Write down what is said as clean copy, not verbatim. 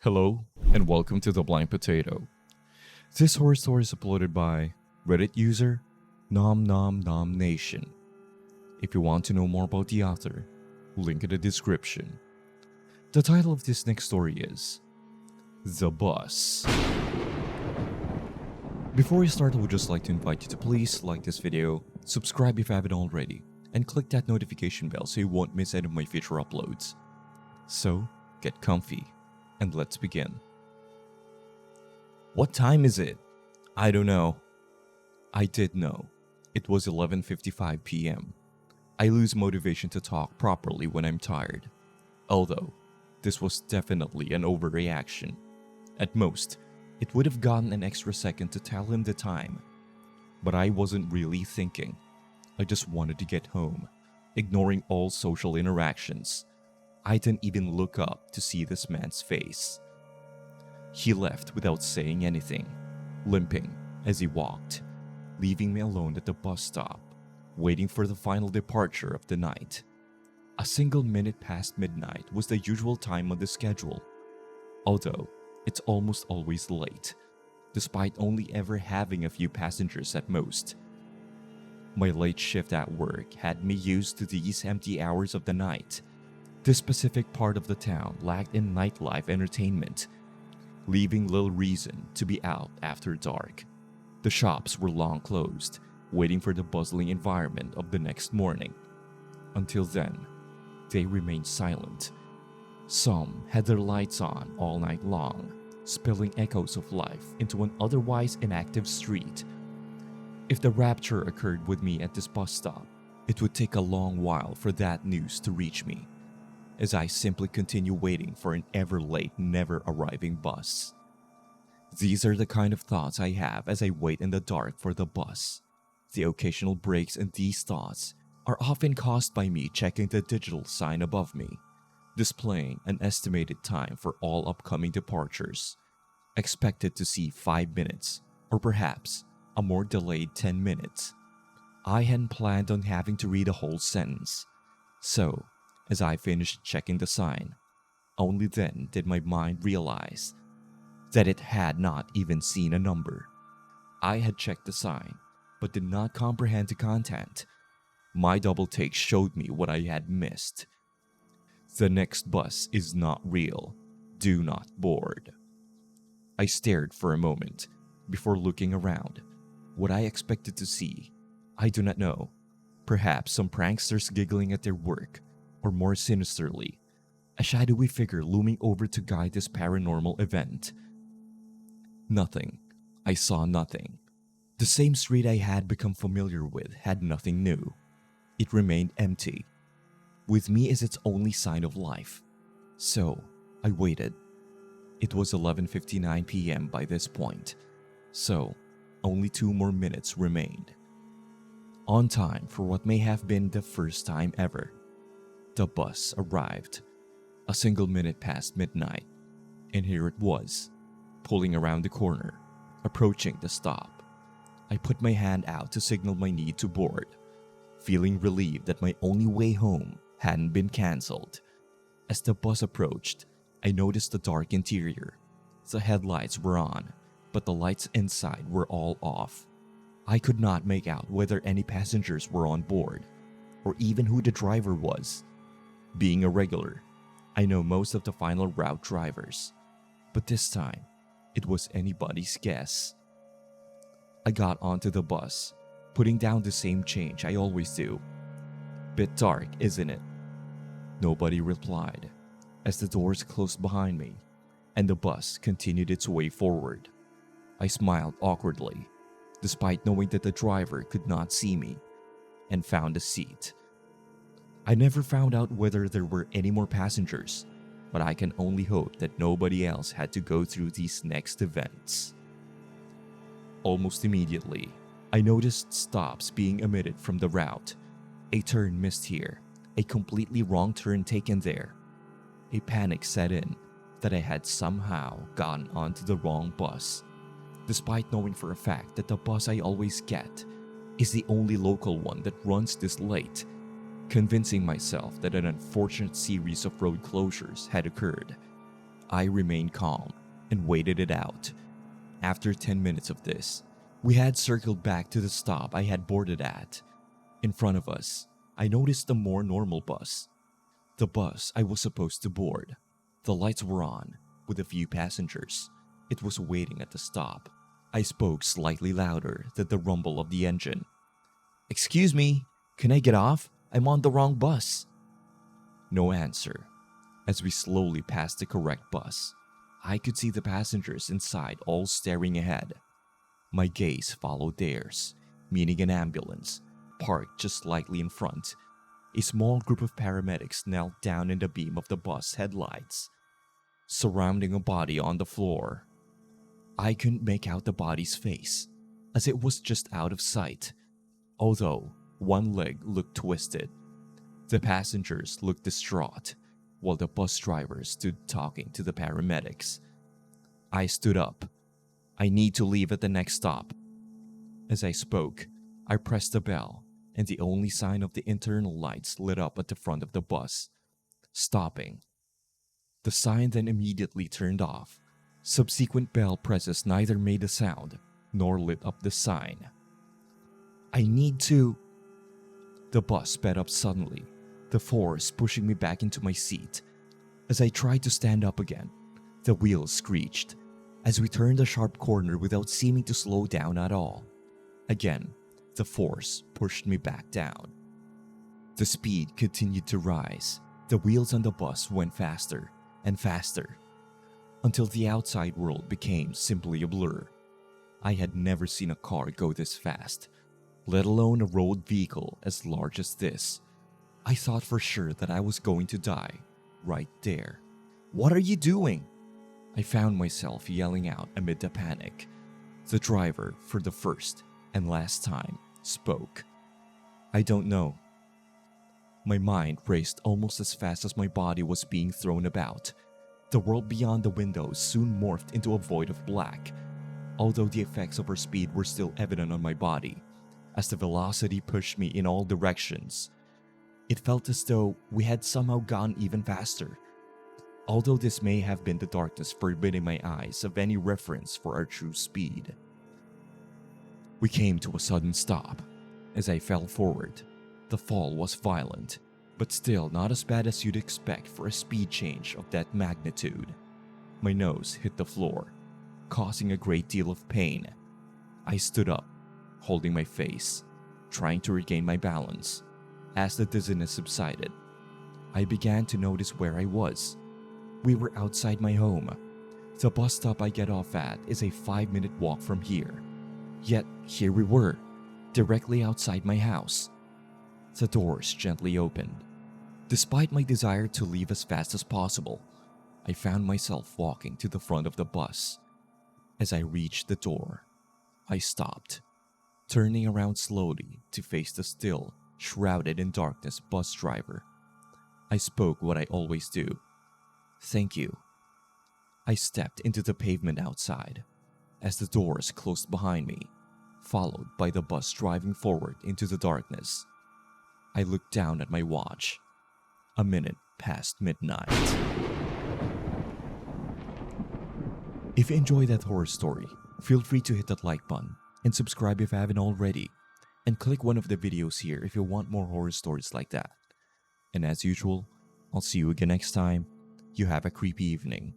Hello, and welcome to The Blind Potato. This horror story is uploaded by Reddit user nomnomnomnation. If you want to know more about the author, link in the description. The title of this next story is The Bus. Before we start, I would just like to invite you to please like this video, subscribe if you haven't already, and click that notification bell so you won't miss any of my future uploads. So, get comfy, and let's begin. What time is it? I don't know. I did know. It was 11:55 p.m. I lose motivation to talk properly when I'm tired. Although, this was definitely an overreaction. At most, it would have gotten an extra second to tell him the time. But I wasn't really thinking. I just wanted to get home, ignoring all social interactions. I didn't even look up to see this man's face. He left without saying anything, limping as he walked, leaving me alone at the bus stop, waiting for the final departure of the night. A single minute past midnight was the usual time on the schedule, although it's almost always late, despite only ever having a few passengers at most. My late shift at work had me used to these empty hours of the night. This specific part of the town lacked in nightlife entertainment, leaving little reason to be out after dark. The shops were long closed, waiting for the bustling environment of the next morning. Until then, they remained silent. Some had their lights on all night long, spilling echoes of life into an otherwise inactive street. If the rapture occurred with me at this bus stop, it would take a long while for that news to reach me, as I simply continue waiting for an ever-late, never-arriving bus. These are the kind of thoughts I have as I wait in the dark for the bus. The occasional breaks in these thoughts are often caused by me checking the digital sign above me, displaying an estimated time for all upcoming departures. Expected to see 5 minutes, or perhaps a more delayed 10 minutes. I hadn't planned on having to read a whole sentence, so as I finished checking the sign, only then did my mind realize that it had not even seen a number. I had checked the sign, but did not comprehend the content. My double take showed me what I had missed. The next bus is not real. Do not board. I stared for a moment before looking around. What I expected to see, I do not know. Perhaps some pranksters giggling at their work, or more sinisterly, a shadowy figure looming over to guide this paranormal event. Nothing. I saw nothing. The same street I had become familiar with had nothing new. It remained empty. With me is its only sign of life. So, I waited. It was 11:59 p.m. by this point, so only 2 more minutes remained. On time for what may have been the first time ever. The bus arrived, a single minute past midnight, and here it was, pulling around the corner, approaching the stop. I put my hand out to signal my need to board, feeling relieved that my only way home hadn't been cancelled. As the bus approached, I noticed the dark interior. The headlights were on, but the lights inside were all off. I could not make out whether any passengers were on board, or even who the driver was. Being a regular, I know most of the final route drivers, but this time, it was anybody's guess. I got onto the bus, putting down the same change I always do. Bit dark, isn't it? Nobody replied, as the doors closed behind me, and the bus continued its way forward. I smiled awkwardly, despite knowing that the driver could not see me, and found a seat. I never found out whether there were any more passengers, but I can only hope that nobody else had to go through these next events. Almost immediately, I noticed stops being omitted from the route. A turn missed here, a completely wrong turn taken there. A panic set in that I had somehow gotten onto the wrong bus, despite knowing for a fact that the bus I always get is the only local one that runs this late. Convincing myself that an unfortunate series of road closures had occurred, I remained calm and waited it out. After 10 minutes of this, we had circled back to the stop I had boarded at. In front of us, I noticed a more normal bus. The bus I was supposed to board. The lights were on, with a few passengers. It was waiting at the stop. I spoke slightly louder than the rumble of the engine. "Excuse me, can I get off? I'm on the wrong bus." No answer. As we slowly passed the correct bus, I could see the passengers inside all staring ahead. My gaze followed theirs, meaning an ambulance, parked just slightly in front. A small group of paramedics knelt down in the beam of the bus headlights, surrounding a body on the floor. I couldn't make out the body's face, as it was just out of sight, although one leg looked twisted. The passengers looked distraught, while the bus driver stood talking to the paramedics. I stood up. "I need to leave at the next stop." As I spoke, I pressed the bell, and the only sign of the internal lights lit up at the front of the bus, stopping. The sign then immediately turned off. Subsequent bell presses neither made a sound nor lit up the sign. "I need to..." The bus sped up suddenly, the force pushing me back into my seat. As I tried to stand up again, the wheels screeched as we turned a sharp corner without seeming to slow down at all. Again, the force pushed me back down. The speed continued to rise. The wheels on the bus went faster and faster, until the outside world became simply a blur. I had never seen a car go this fast, let alone a road vehicle as large as this. I thought for sure that I was going to die right there. "What are you doing?" I found myself yelling out amid the panic. The driver, for the first and last time, spoke. "I don't know." My mind raced almost as fast as my body was being thrown about. The world beyond the windows soon morphed into a void of black, although the effects of our speed were still evident on my body, as the velocity pushed me in all directions. It felt as though we had somehow gone even faster, although this may have been the darkness forbidding my eyes of any reference for our true speed. We came to a sudden stop. As I fell forward, the fall was violent, but still not as bad as you'd expect for a speed change of that magnitude. My nose hit the floor, causing a great deal of pain. I stood up, holding my face, trying to regain my balance. As the dizziness subsided, I began to notice where I was. We were outside my home. The bus stop I get off at is a 5-minute walk from here. Yet here we were, directly outside my house. The doors gently opened. Despite my desire to leave as fast as possible, I found myself walking to the front of the bus. As I reached the door, I stopped, turning around slowly to face the still, shrouded in darkness bus driver. I spoke what I always do. "Thank you." I stepped into the pavement outside as the doors closed behind me, followed by the bus driving forward into the darkness. I looked down at my watch. A minute past midnight. If you enjoyed that horror story, feel free to hit that like button and subscribe if you haven't already, and click one of the videos here if you want more horror stories like that. And as usual, I'll see you again next time. You have a creepy evening.